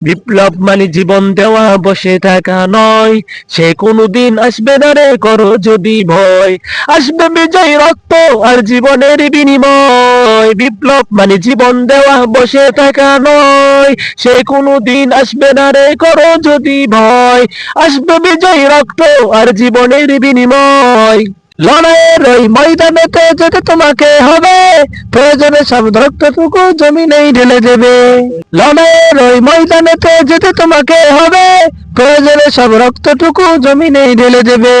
বিপ্লব মানে জীবন দেওয়া, বসে থাকা নয়। সে কোনোদিন আসবে না রে, করো যদি ভয়। আসবে বিজয়, রক্ত আর জীবনের বিনিময়। বিপ্লব মানে জীবন দেওয়া, বসে থাকা নয়। সে কোনোদিন আসবে না রে, করো যদি ভয়। আসবে বিজয়, রক্ত আর জীবনের বিনিময়। লড়াইয়ের ওই ময়দানেতে যেতে তোমাকে হবে, প্রয়োজনে সব রক্তটুকু জমিনেই ঢেলে দেবে। লড়াইয়ের ওই ময়দানেতে যেতে তোমাকে হবে, প্রয়োজনে সব রক্তটুকু জমিনেই ঢেলে দেবে।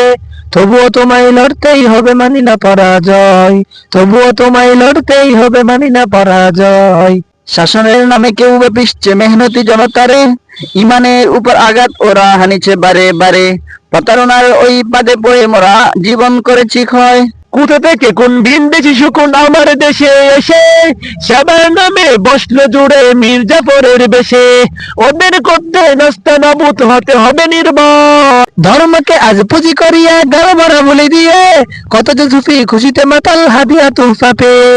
তবুও তোমায় লড়তেই হবে, মানি না পরাজয়। তবুও তোমায় লড়তেই হবে, মানি না পরাজয়। শাসনের নামে কেউ পিষছে মেহনতি জনতারে, ইমানের উপর আঘাত ওরা হানিছে বারে বারে। প্রতারণার ওই পাদে পড়ে মোরা জীবন করেছি ক্ষয়। কোথা থেকে কোন ভিনদেশি শকুন আমার দেশে এসে সেবার নামে বসলো জুড়ে মির্জাফরের বেশে। ওদের করতে নাস্তানাবুদ হতে হবে নির্ভয়। ধর্মকে আজ পুঁজি করিয়া গাল ভরা বলি দিয়ে, কত যে সুফি খুশিতে মাতাল হাদিয়া তোহফা পেয়ে।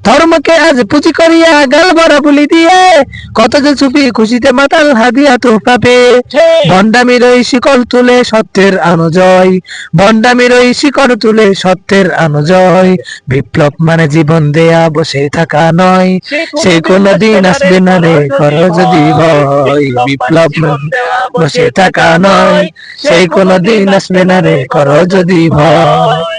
ধর্মকে আজ পুঁজি করিয়া গাল ভরা বলি দিয়ে, কত যে সুফি খুশিতে মাতাল হাদিয়া তোহফা পেয়ে। ভণ্ডামির ওই শিকড় তুলে সত্যের আনো জয়। ভণ্ডামির ওই শিকড় তুলে সত্যের আনো জয়। বিপ্লব মানে জীবন দেয়া, বসে থাকা নয়। সে কোনদিন আসবে না রে, করো যদি ভয়। বিপ্লব বসে থাকা নয়, সেই কোনদিন আসবে না রে, করো যদি ভয়।